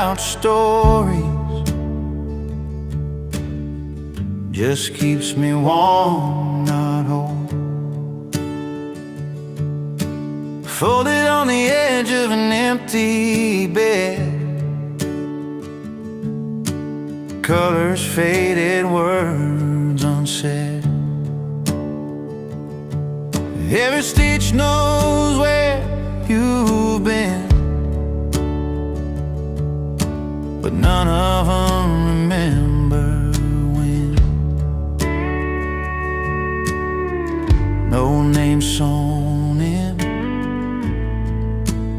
without stories just keeps me warm, not whole. Folded on the edge of an empty bed, colors faded, words unsaid. Every stitch knows where you've been, but none of them remember when. No name sewn in,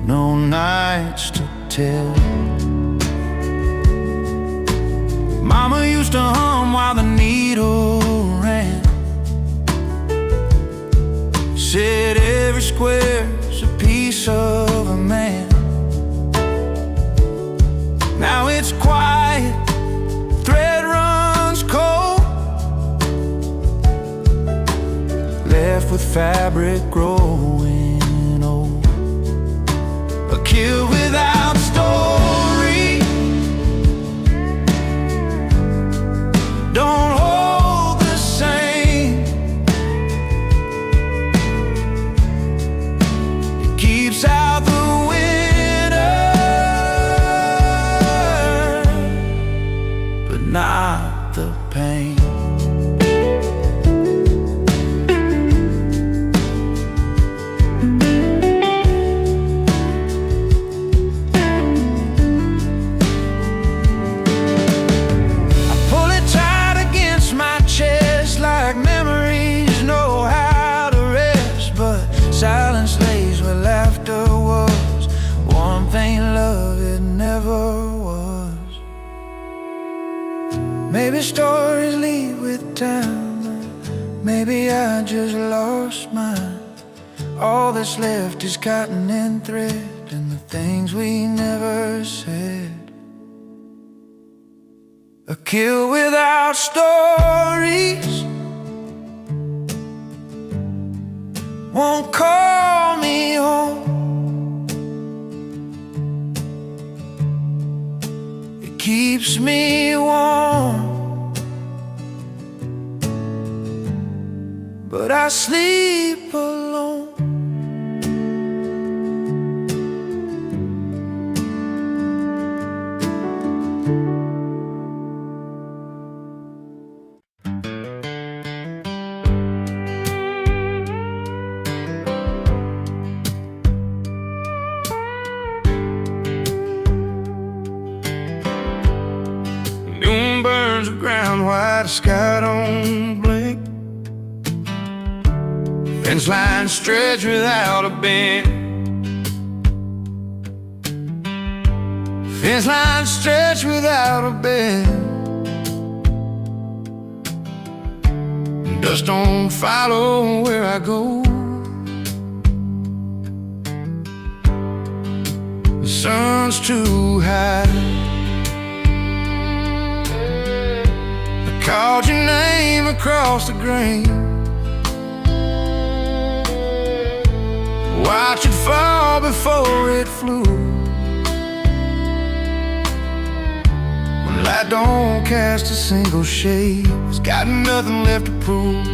no nights to tell. Mama used to hum while the needle ran, said every square's a piece of a man. Now it's quiet, thread runs cold, left with fabric growing old. A kill without story, don't hold the same. It keeps out the winter, but not the pain. Silence lays where laughter was, warmth ain't love, it never was. Maybe stories leave with time, maybe I just lost mine. All that's left is cotton and thread, and the things we never said. A kill without stories won't call me home. It keeps me warm, but I sleep alone. Burns the ground white, the sky don't blink. Fence line stretch without a bend. Fence line stretch without a bend. Dust don't follow where I go. The sun's too high. Called your name across the grain. Watch it fall before it flew. When light don't cast a single shade, it's got nothing left to prove.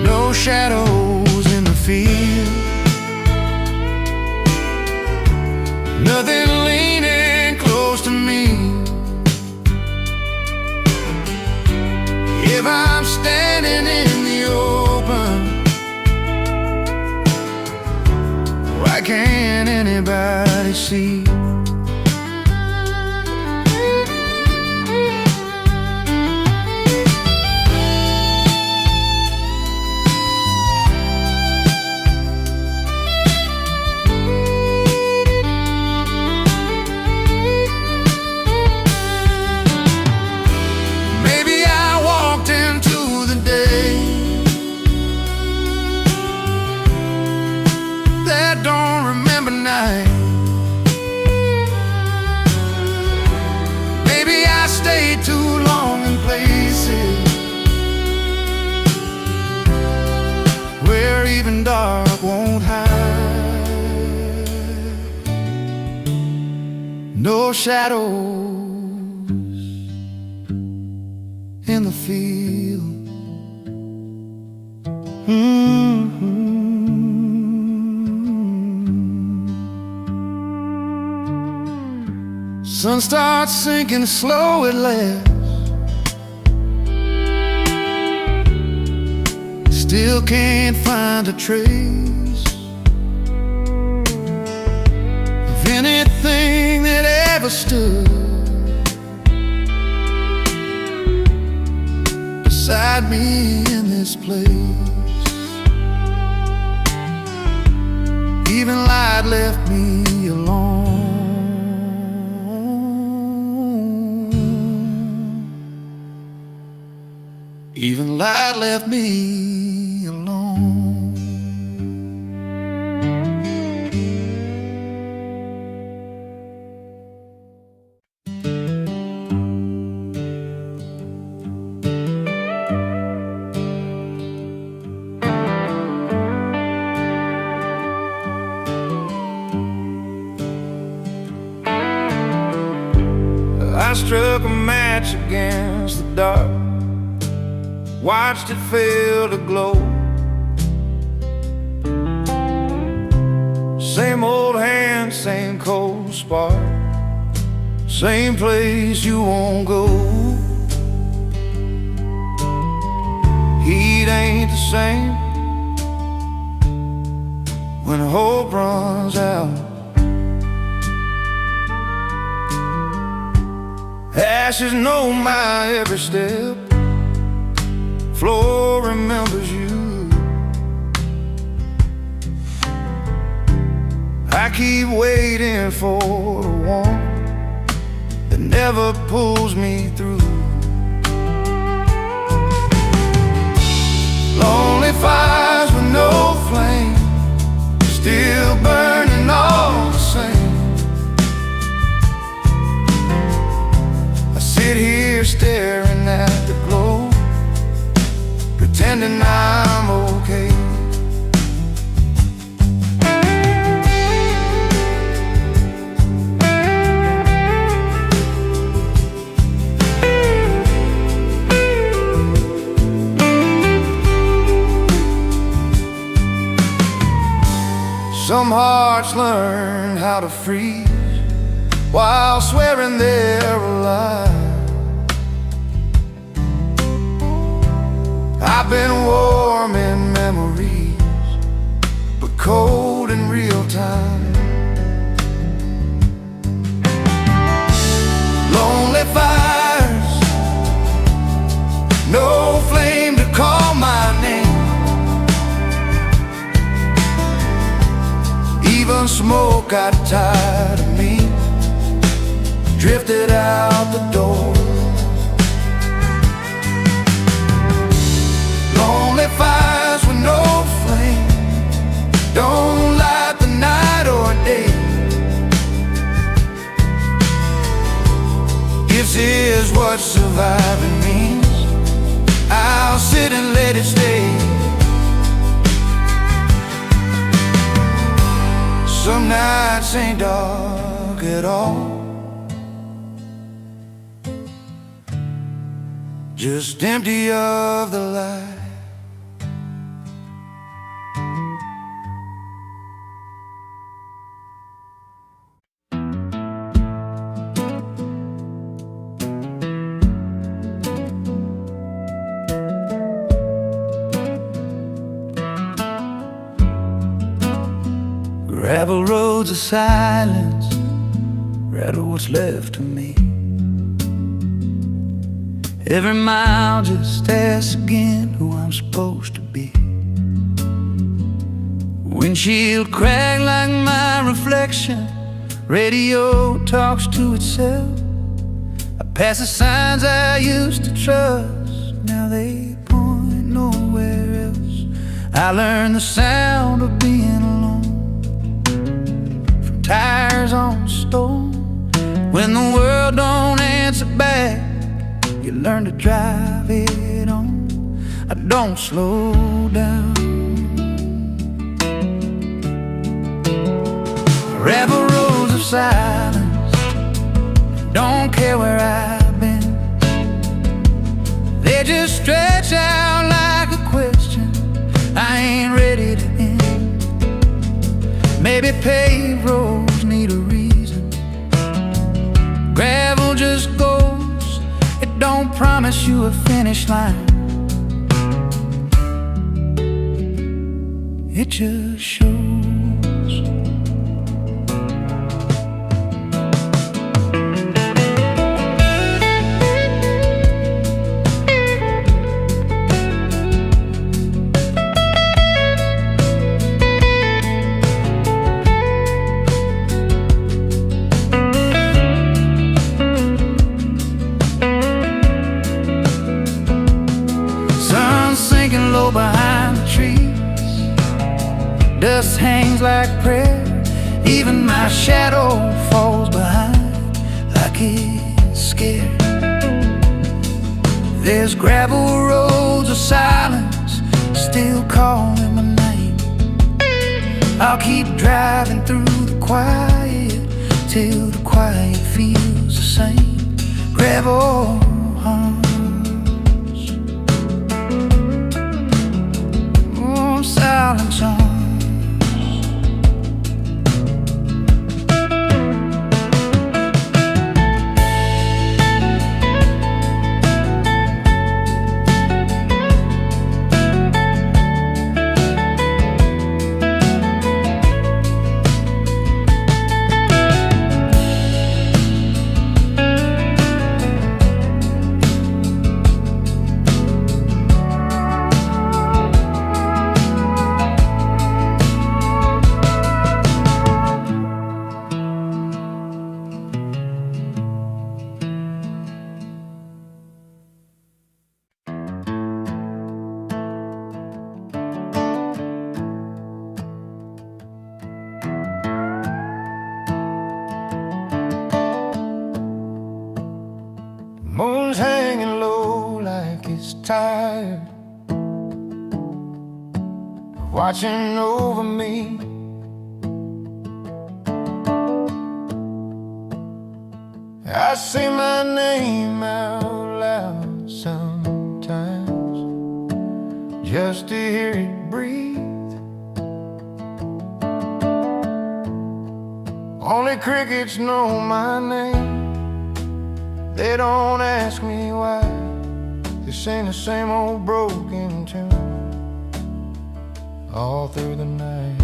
No shadows in the field, nothing leaning close to me. If I'm standing in the open, why can't anybody see? Maybe I stayed too long in places where even dark won't hide. no shadows in the field. Sun starts sinking slow at last. Still can't find a trace of anything that ever stood beside me in this place. Even light left me alone. Even light left me alone. I struck a match against the dark, watched it fail to glow. Same old hand, same cold spark, same place you won't go. Heat ain't the same when hope runs out. Ashes know my every step, floor remembers you. I keep waiting for the warmth that never pulls me through. Lonely fires with no flame, still burning all the same. I sit here staring at the glow, pretending I'm okay. Some hearts learn how to freeze while swearing they're alive. I've been warm in memories, but cold in real time. Lonely fires, no flame to call my name. Even smoke got tired of me, drifted out the door. Lonely fires with no flame, don't light the night or day. This is what surviving means, I'll sit and let it stay. Some nights ain't dark at all, just empty of the light. Gravel roads of silence rattle what's left of me. Every mile just asks again who I'm supposed to be. Windshield crack like my reflection, radio talks to itself. I pass the signs I used to trust, now they point nowhere else. I learned the sound of being alone, from tires on stone. When the world don't answer back, you learn to drive it on. I don't slow down. Rebel roads of silence, don't care where I've been. They just stretch out like a question I ain't ready to end. Maybe paved roads need a reason. Gravel just goes, it don't promise you a finish line. It just shows. Sinking low behind the trees, dust hangs like prayer. Even my shadow falls behind like it's scared. There's gravel roads of silence still calling my name. I'll keep driving through the quiet till the quiet feels the same. Gravel silence on. Moon's hanging low like it's tired, watching over me. I say my name out loud sometimes, just to hear it breathe. Only crickets know my name. They don't ask me why. They sing the same old broken tune all through the night.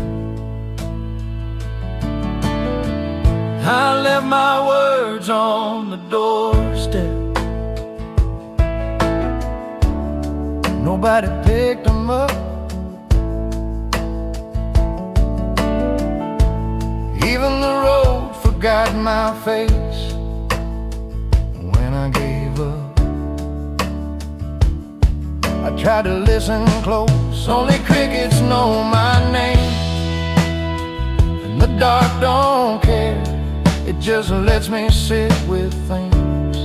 I left my words on the doorstep. Nobody picked them up. Even the road forgot my face when I gave up. I tried to listen close. Only crickets know my name, and the dark don't care. It just lets me sit with things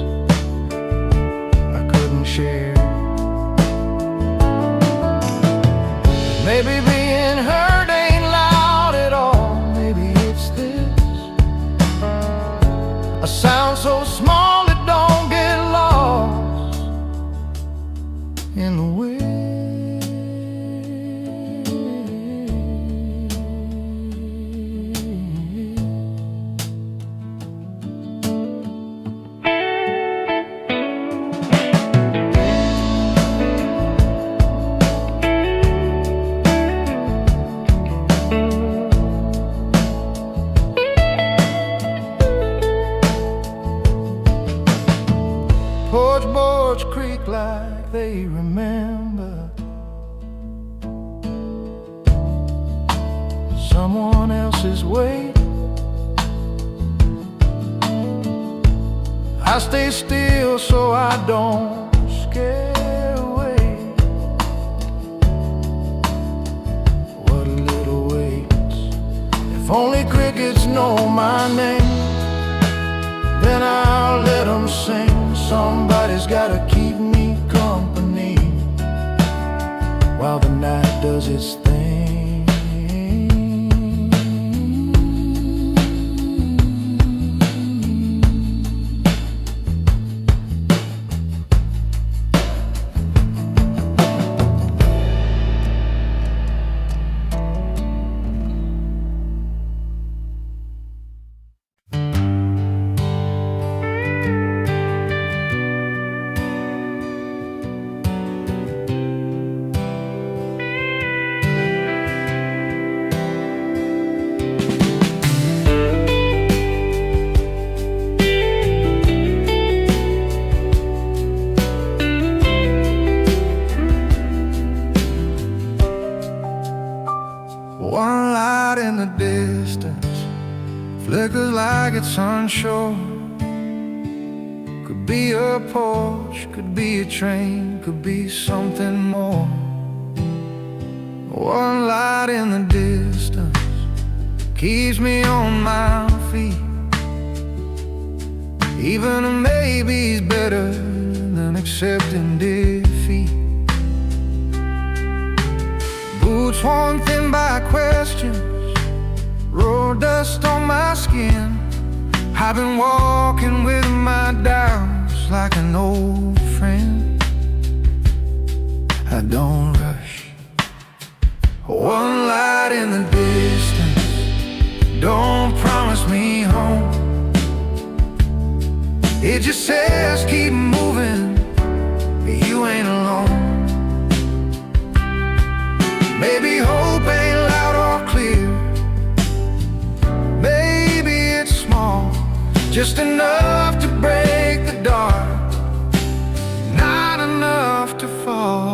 I couldn't share. Maybe being hurt ain't loud at all. Maybe it's this, a sound so small it don't get lost in the wind. Porch boards creak like they remember someone else's way. I stay still so I don't scare away what a little waits. If only crickets know my name, then I'll let them sing. Somebody's gotta keep me company while the night does its thing. gets unsure. Could be a porch, could be a train, could be something more. One light in the distance keeps me on my feet. Even a maybe's better than accepting defeat. Boots worn thin by questions, road dust on my skin. I've been walking with my doubts like an old friend. I don't rush. One light in the distance don't promise me home. It just says keep moving, you ain't alone. Maybe hope ain't loud or clear, maybe it's small, just enough to break the dark, not enough to fall.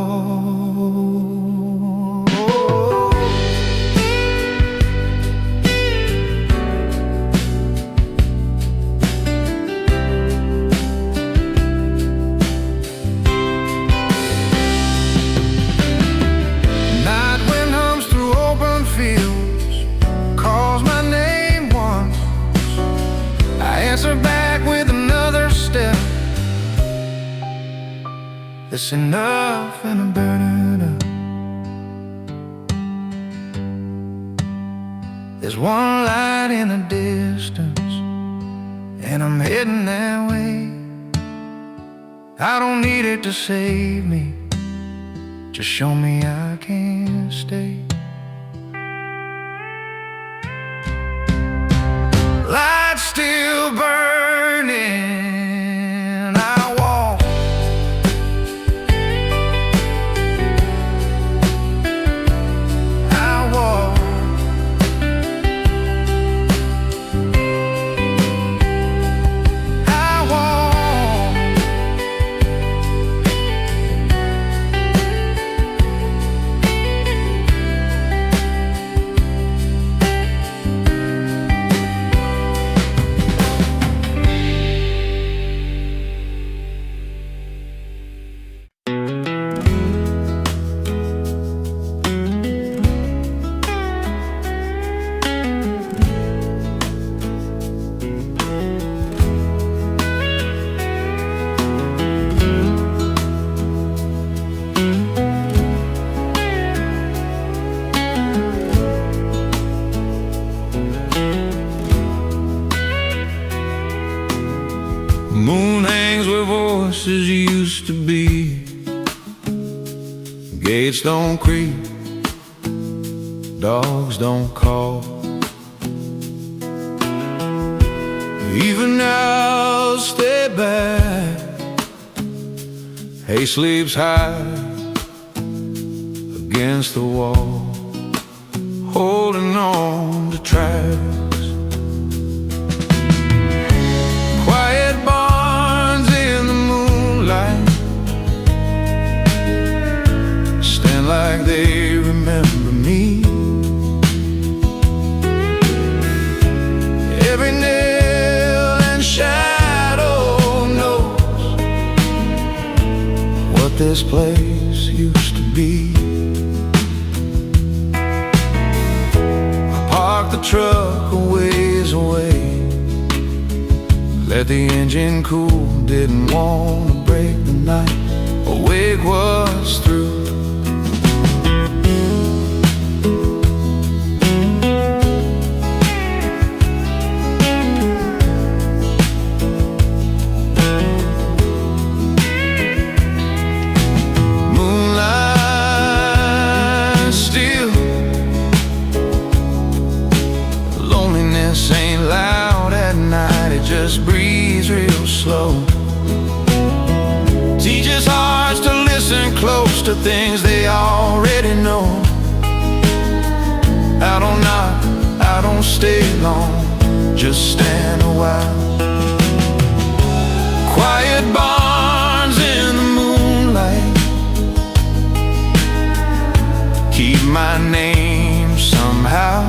Answer back with another step. That's enough and I'm burning up. There's one light in the distance and I'm heading that way. I don't need it to save me, just show me I can stay. Light still burning, I walk. I walk. I walk. Moon hangs where voices used to be. Gates don't creak, dogs don't call. Even now stay back. Hay sleeps high against the wall, holding on to tracks. Quiet barns in the moonlight stand like they remember me. Every nail and shadow knows what this place used to be. I parked the truck a ways away, let the engine cool, didn't want to break the night. Awake was through. Moonlight still, loneliness ain't loud at night, it just breathes real slow. Teaches hearts to listen close to things they already know. I don't knock, I don't stay long, just stand a while. Quiet barns in the moonlight keep my name somehow.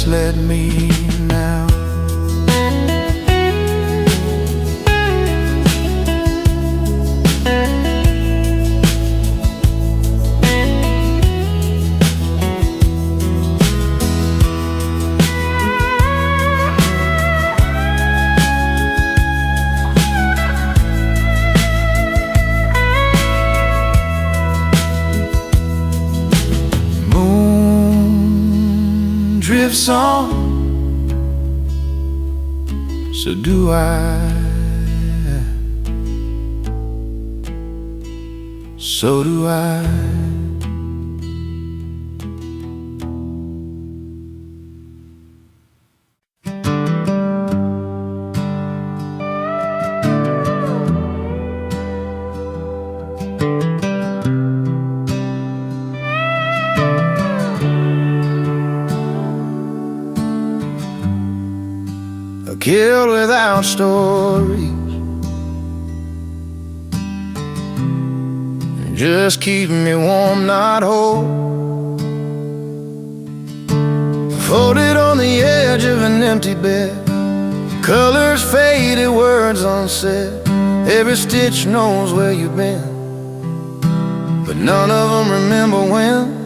misled me now. Drifts on, so do I, so do I. Killed without stories, just keep me warm, not whole. Folded on the edge of an empty bed, colors faded, words unsaid. Every stitch knows where you've been, but none of them remember when.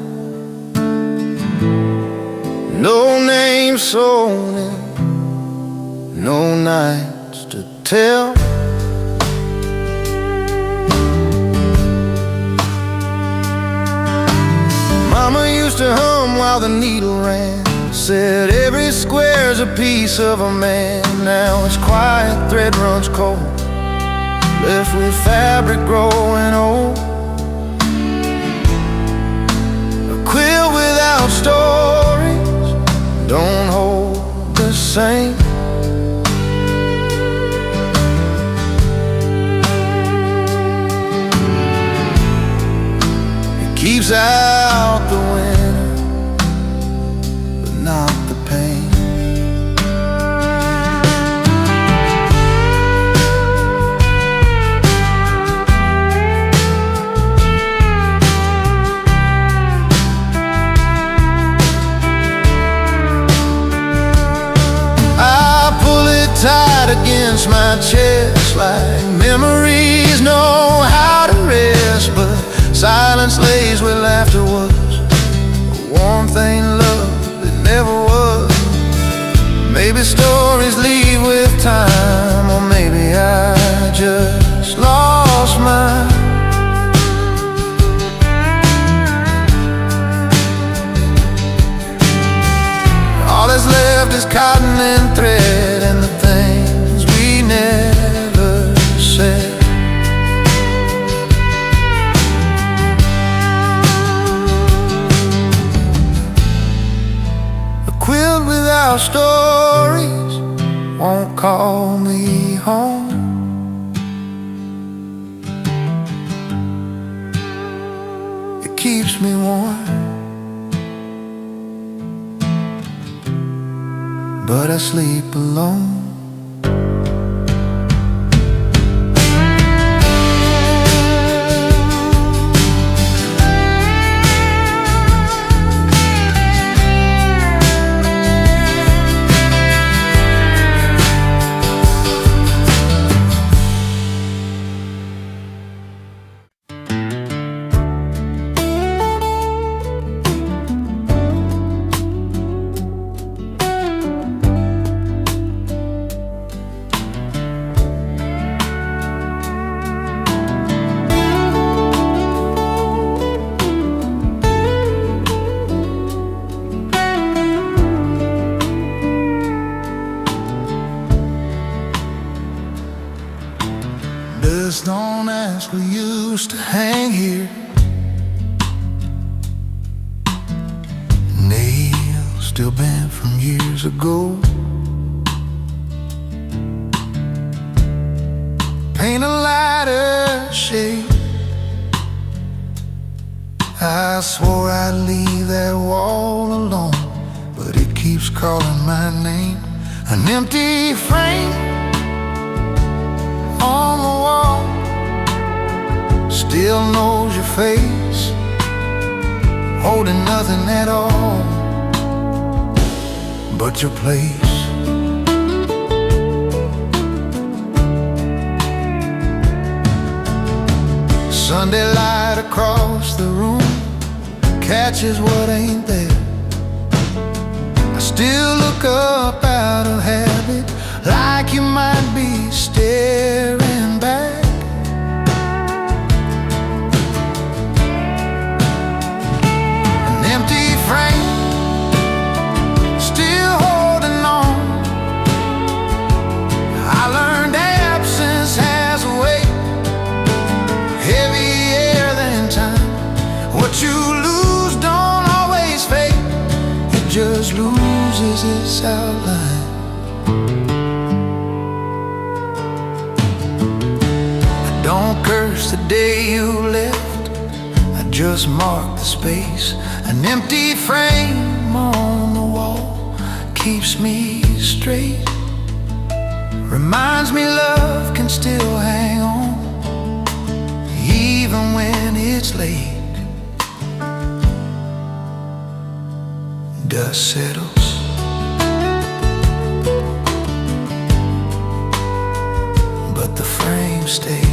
No names sewn in, no nights to tell. Mama used to hum while the needle ran, said every square's a piece of a man. Now it's quiet, thread runs cold, left with fabric growing old. A quilt without stories don't hold the same. Keeps out the winter, but not the pain. I pull it tight against my chest, like memories know how to rest, but silence lays where laughter was, a warm thing love that never was. Maybe stories leave with time, or maybe I just lost mine. All that's left is cotton and thread, and the things we never said. Quilt without stories won't call me home. It keeps me warm, but I sleep alone. Just don't ask, we used to hang here. Nails still bent from years ago. Paint a lighter shade. I swore I'd leave that wall alone, but it keeps calling my name. An empty frame on the wall still knows your face, holding nothing at all. but your place. Sunday light across the room catches what ain't there. I still look up out of habit, like you might be staring back. An empty frame, still holding on. I learned absence has a weight heavier than time. What you lose don't always fade, it just loses its outline. I don't curse the day you left, I just mark the space. An empty frame on the wall keeps me straight, reminds me love can still hang on even when it's late. Dust settles, but the frame stays.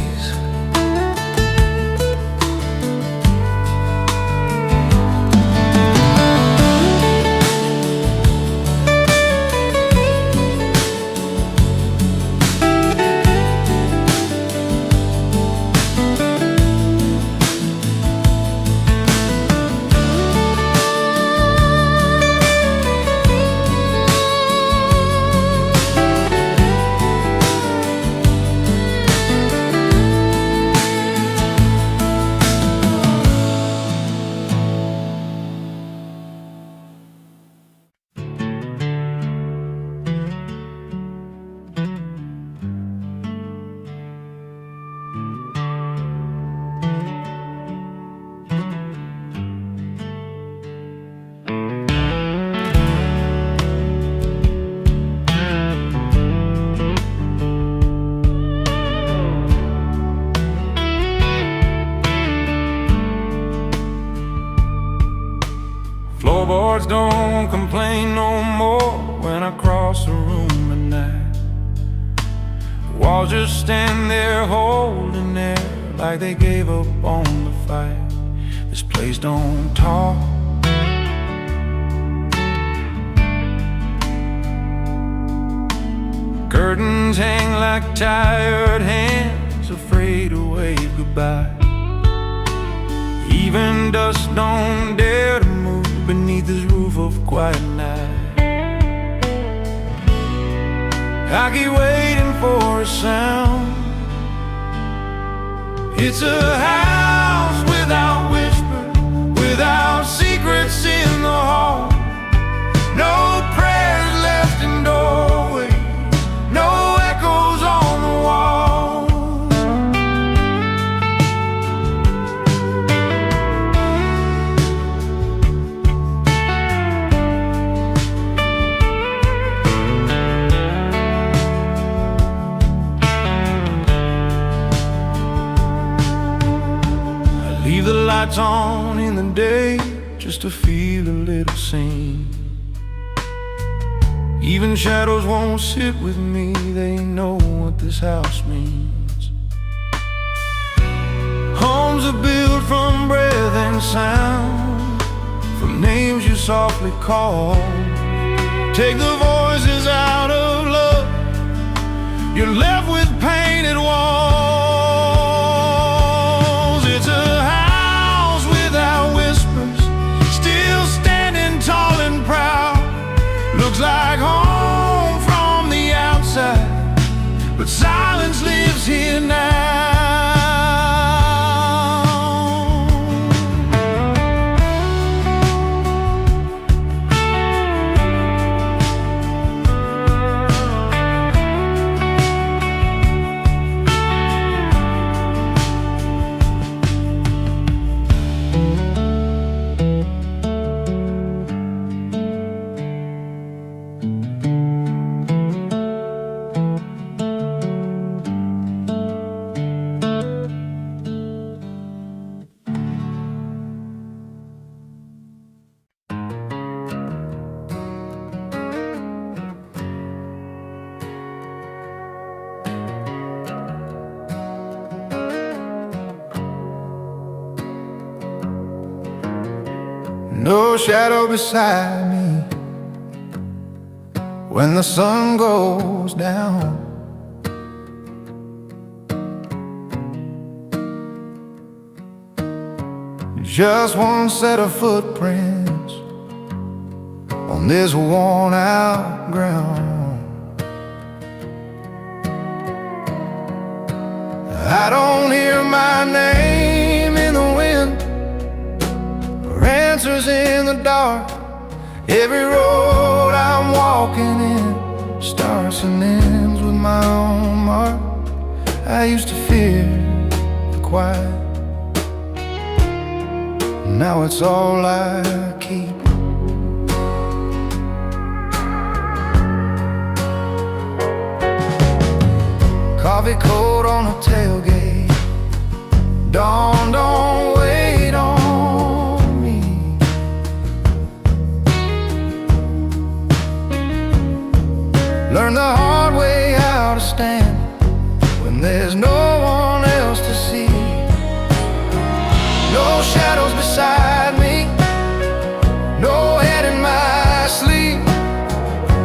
Floorboards don't complain no more when I cross the room at night. The walls just stand there holding there like they gave up on the fight. This place don't talk, curtains hang like tired hands afraid to wave goodbye. Even dust don't dare to move beneath this roof of quiet night. I keep waiting for a sound. It's a house without whispers, without secrets in the hall. No prayers left in doorways, no echoes on the wall. Leave the lights on in the day just to feel a little seen. Even shadows won't sit with me, they know what this house means. Homes are built from breath and sound, from names you softly call. Take the voices out of love, you're left with painted walls. It's a house without whispers, still standing tall and proud. Looks like home from the outside, but silence lives here now. no shadow beside me when the sun goes down. Just one set of footprints on this worn out ground. I don't hear my name in the wind or answers in the dark. Every road I'm walking in starts and ends with my own mark. I used to fear the quiet, now it's all I keep. Coffee cold on a tailgate, dawn don't wait on me. Learn the hard way how to stand when there's no one else to see. No shadows beside me, no head in my sleep.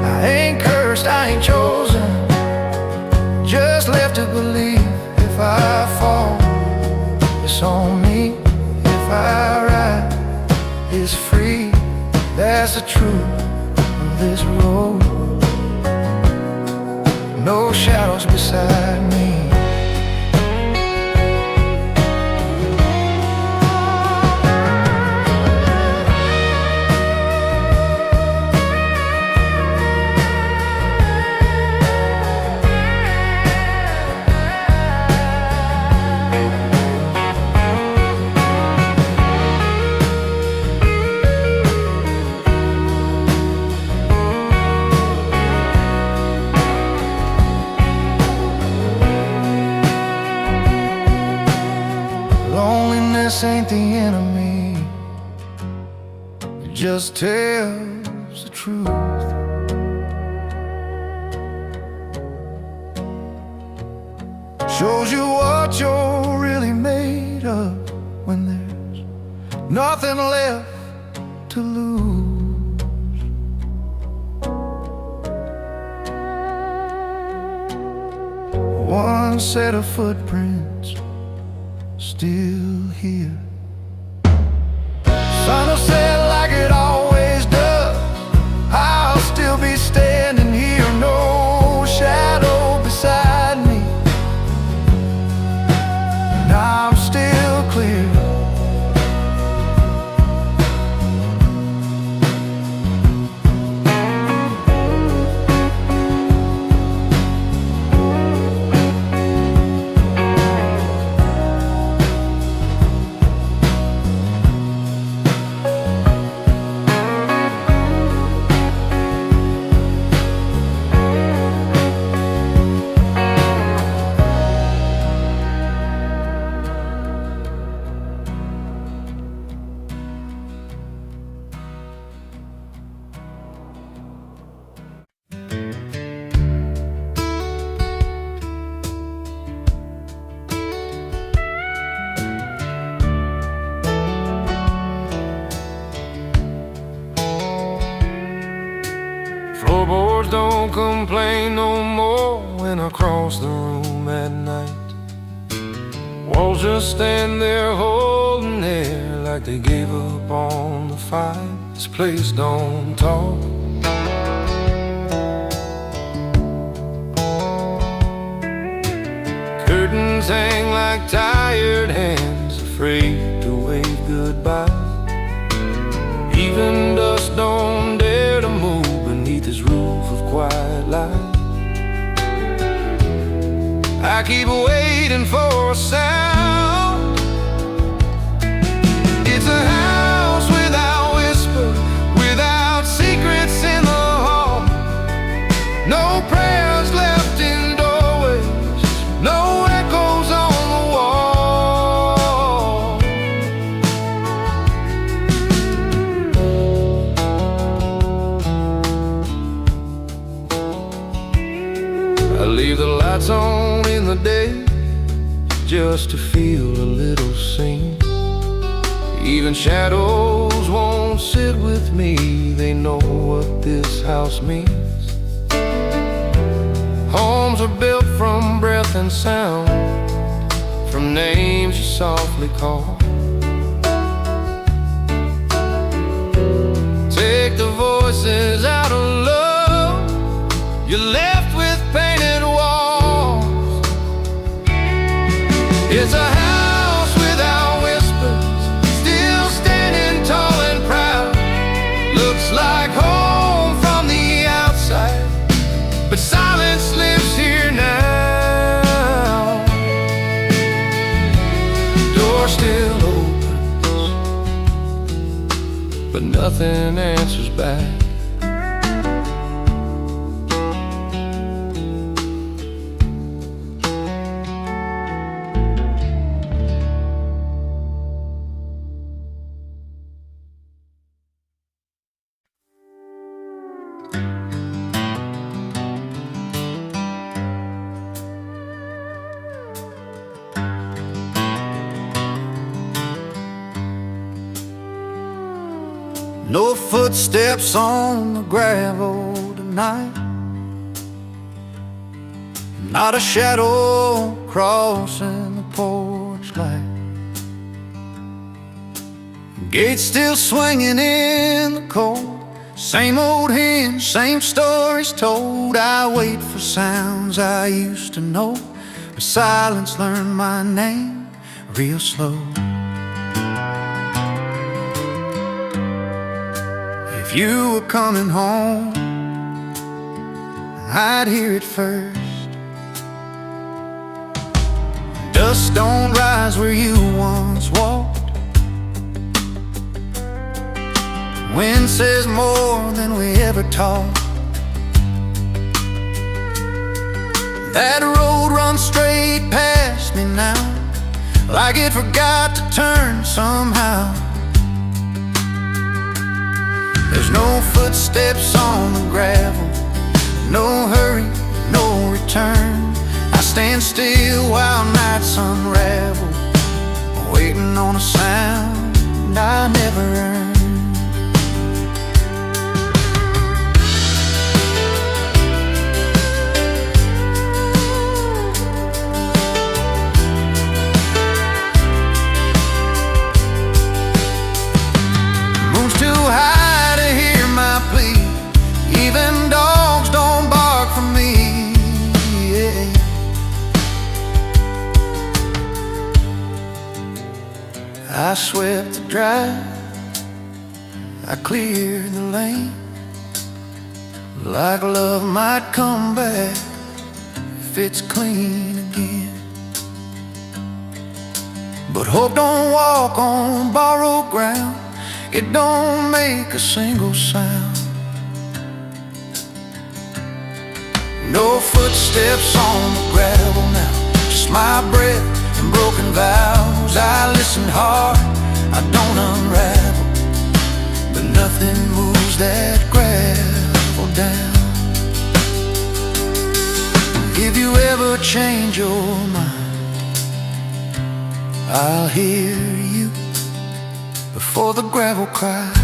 I ain't cursed, I ain't chosen, just left to believe. If I fall, it's on me. If I ride, it's free. That's the truth of this road. No shadows beside me. Loneliness ain't the enemy, it just tells the truth. Shows you what you're really made of when there's nothing left to lose. One set of footprints still here. Sun will set like it always does. I'll still be standing here, no shadow beside me, and I'm still clear. Floorboards don't complain no more when I cross the room at night. Walls just stand there holding air like they gave up on the fight. This place don't talk. Curtains hang like tired hands, afraid to wave goodbye. Even dust don't dare to move beneath this roof of quiet light. I keep waiting for a sound. It's a house without whisper, without secrets in the hall. No prayers left in doorways, no echoes on the wall. I leave the lights on in the day just to feel a little seen. Even shadows won't don't sit with me, they know what this house means. Homes are built from breath and sound, from names you softly call. Take the voices out of love, you're left with painted walls. It's a house without whispers, still standing tall and proud. Looks like home from the outside, but silence lives here now. Door still opens, but nothing answers back. No footsteps on the gravel tonight, not a shadow crossing the porch light. Gate still swinging in the cold, same old hymn, same stories told. I wait for sounds I used to know, but silence learned my name real slow. If you were coming home, I'd hear it first. Dust don't rise where you once walked. Wind says more than we ever talked. That road runs straight past me now, like it forgot to turn somehow. There's no footsteps on the gravel, no hurry, no return. I stand still while nights unravel, waiting on a sound I never earned. Moon's too high to hear my plea, even dogs don't bark for me. Yeah. I swept the drive, I cleared the lane, like love might come back if it's clean again. But hope don't walk on borrowed ground, it don't make a single sound. No footsteps on the gravel now, just my breath and broken vows. I listened hard, I don't unravel, but nothing moves that gravel down. If you ever change your mind, I'll hear you before the gravel cries.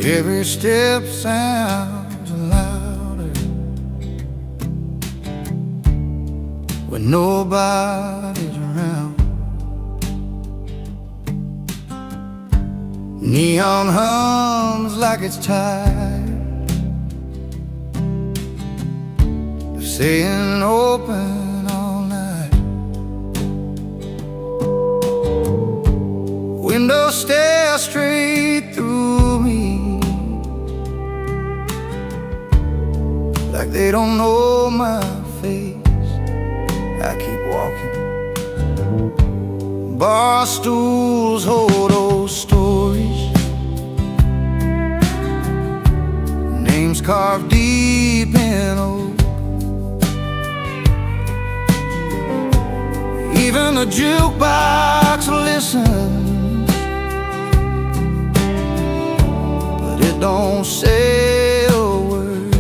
Every step sounds louder when nobody's around. Neon hums like it's tired of staying open all night. Windows stare straight through me, like they don't know my face. I keep walking. Bar stools hold old stories, names carved deep in oak. Even the jukebox listens, but it don't say a word.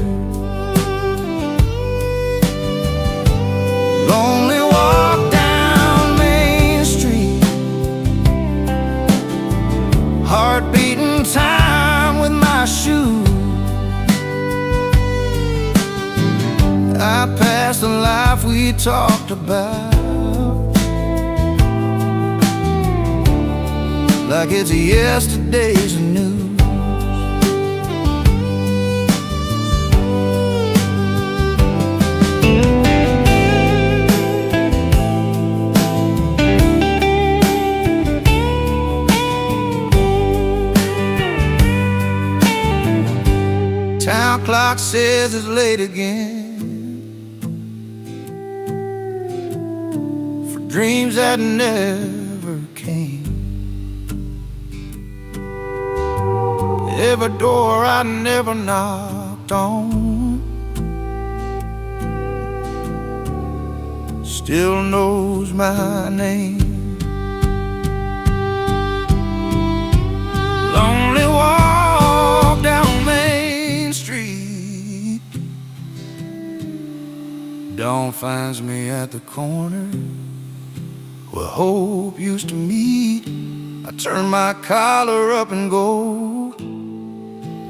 Lonely walk down Main Street, heart beating time with my shoes. I passed the life we talked about, like it's yesterday's news. Town clock says it's late again for dreams that never came. Every door I never knocked on still knows my name. Lonely walk down Main Street, dawn finds me at the corner where hope used to meet. I turn my collar up and go,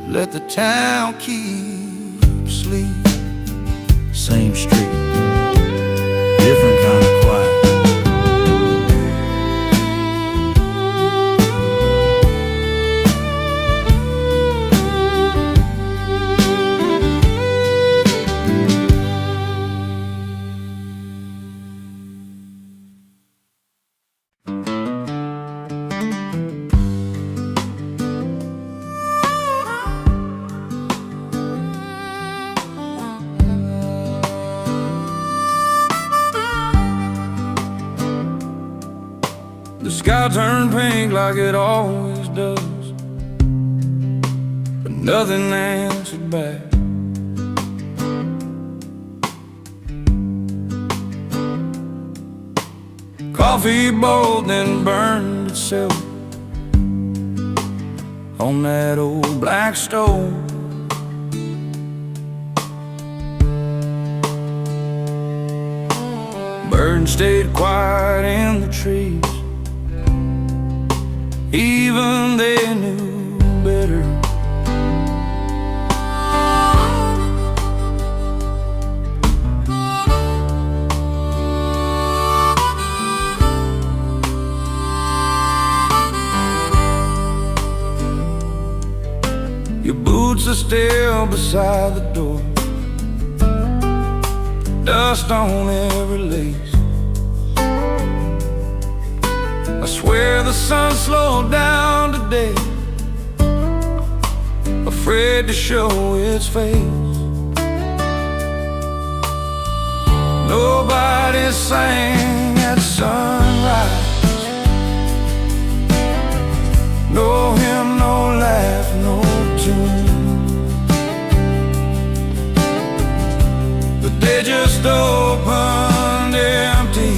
let the town keep sleep. Same street, different kind of quiet. The sky turned pink like it always does, but nothing answered back. Coffee boiled then burned itself on that old black stove. Birds stayed quiet in the trees, even they knew better. Your boots are still beside the door, dust on every lace. I swear the sun slowed down today, afraid to show its face. Nobody sang at sunrise, no hymn, no laugh, no tune, but they just opened empty,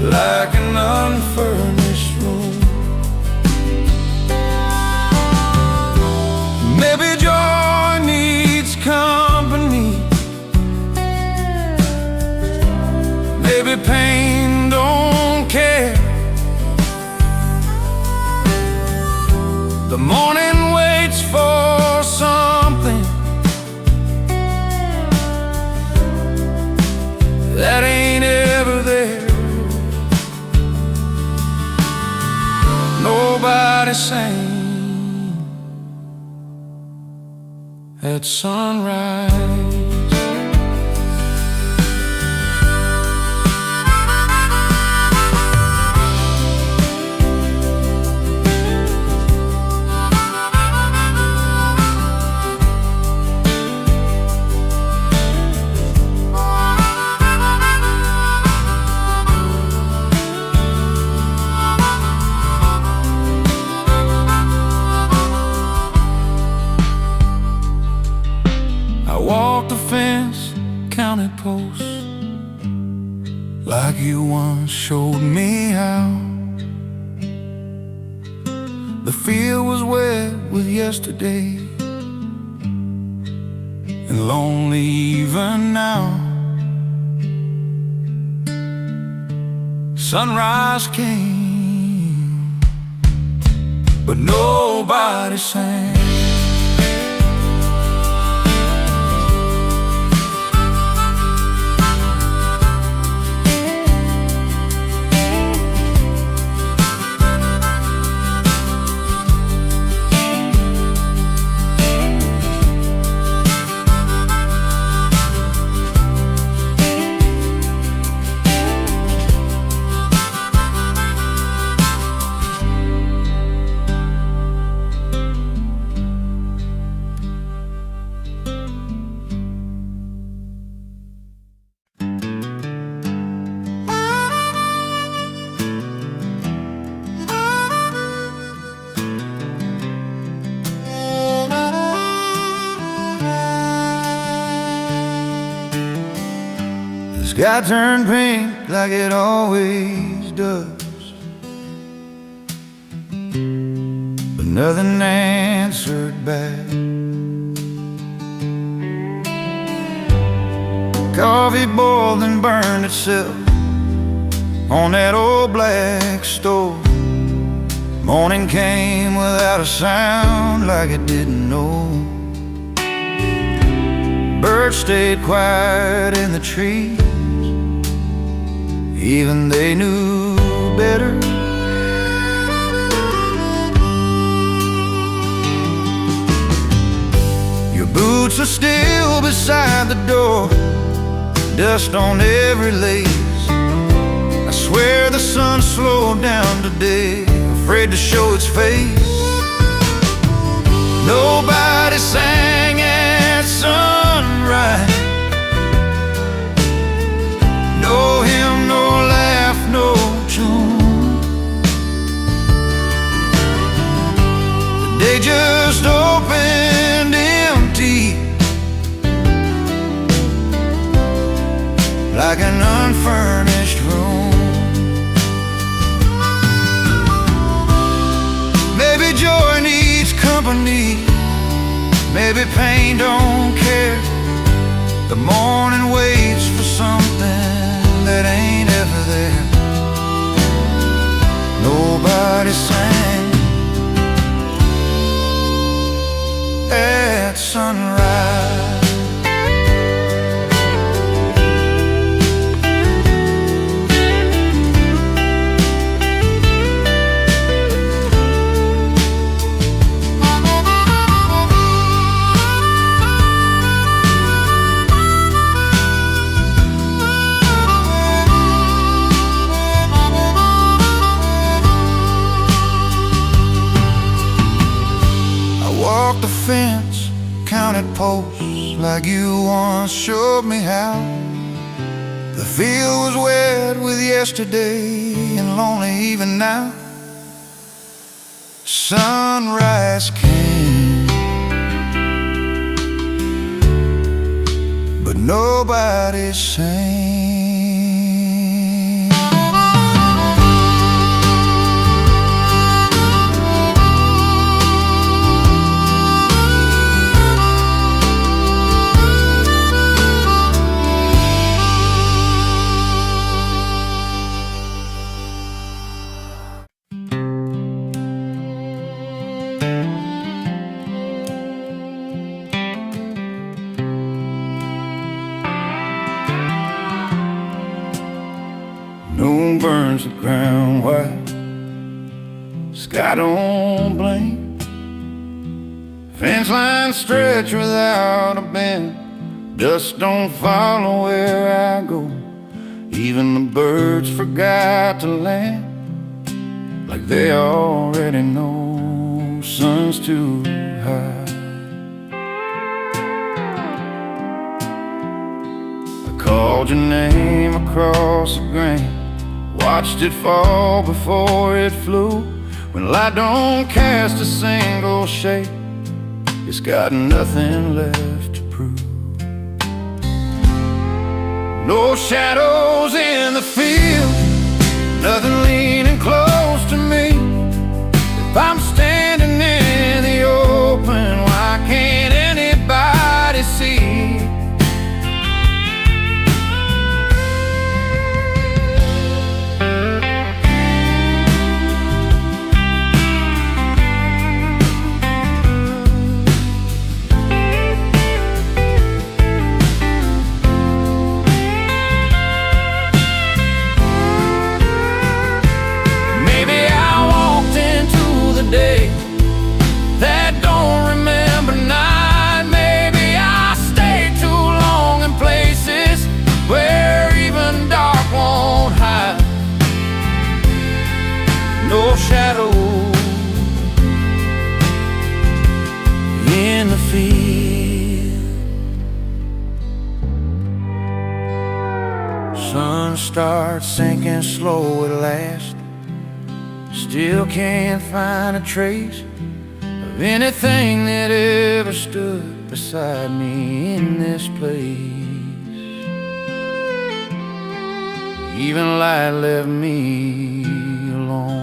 like an unfurnished room. Maybe joy needs company, maybe pain don't care. The morning waits for something that ain't ever there. Nobody sang at sunrise. counted posts, like you once showed me how. The field was wet with yesterday, and lonely even now. Sunrise came, but nobody sang. The sky turned pink like it always does, but nothing answered back. Coffee boiled and burned itself on that old black stove. Morning came without a sound, like it didn't know. Birds stayed quiet in the trees, even they knew better. Your boots are still beside the door, dust on every lace. I swear the sun slowed down today, afraid to show its face. Nobody sang at sunrise, no hymn, no laugh, no tune. The day just opened empty, like an unfurnished room. Maybe joy needs company, maybe pain don't care. The morning waits for something that ain't ever there. Nobody sang at sunrise. The fence, counted posts, like you once showed me how. The field was wet with yesterday, and lonely even now. Sunrise came, but nobody sang. Moon burns the ground white, sky don't blink. Fence lines stretch without a bend, dust don't follow where I go. Even the birds forgot to land, like they already know sun's too high. I called your name across the grain, watched it fall before it flew. When light don't cast a single shade, it's got nothing left to prove. No shadows in the field, nothing leaning close to me. If I'm standing in the open, why can't anybody see? No shadow in the field. Sun starts sinking slow at last. Still can't find a trace of anything that ever stood beside me in this place. Even light left me alone.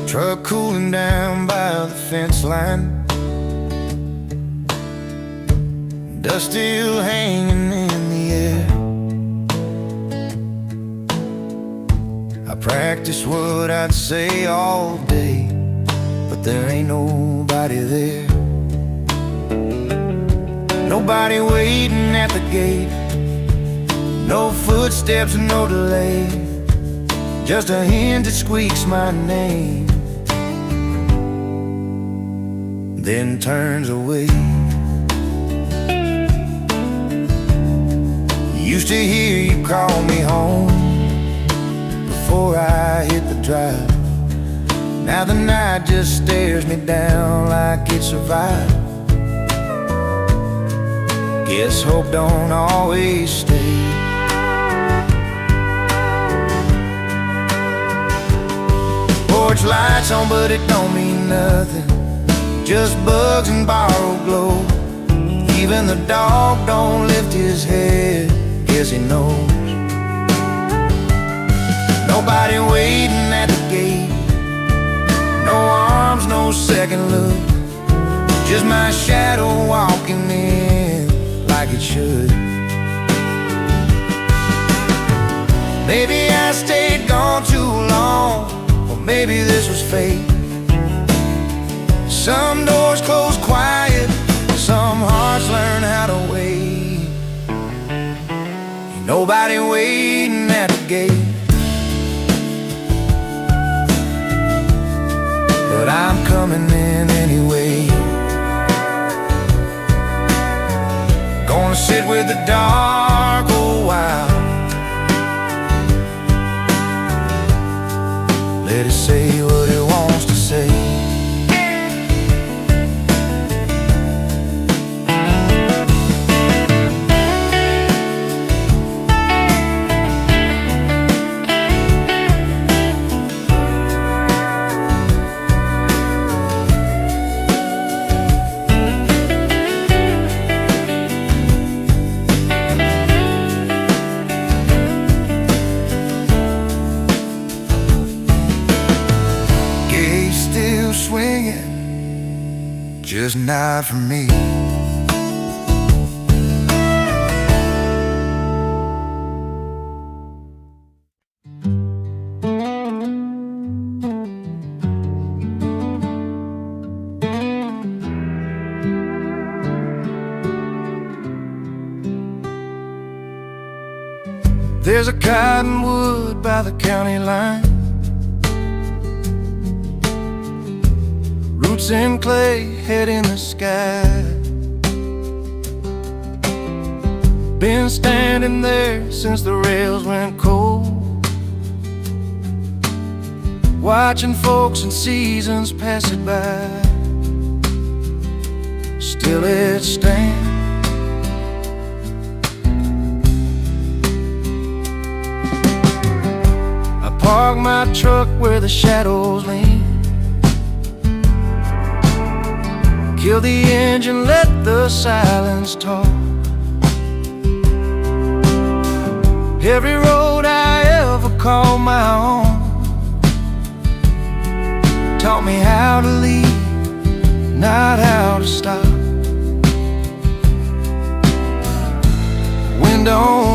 Truck cooling down by the fence line, dust still hanging in the air. I practice what I'd say all day, but there ain't nobody there. Nobody waiting at the gate, no footsteps, no delay, just a hand that squeaks my name, then turns away. Used to hear you call me home before I hit the drive. Now the night just stares me down like it survived. Guess hope don't always stay. Porch lights on, but it don't mean nothing. Just bugs and borrowed glow. Even the dog don't lift his head, guess he knows. Nobody waiting at the gate, no arms, no second look, just my shadow walking in like it should. Maybe I stayed gone too long, or maybe this was fate. Some doors close quiet, some hearts learn how to wait. Ain't nobody waiting at the gate, but I'm coming in anyway. Gonna sit with the dark a while, let it say what it wants to say. Just not for me. There's a cottonwood by the county line, roots in clay, head in the sky. Been standing there since the rails went cold. watching folks and seasons pass it by. Still it stands. I park my truck where the shadows lean. Kill the engine, let the silence talk. Every road I ever called my own taught me how to lead, not how to stop. Wind on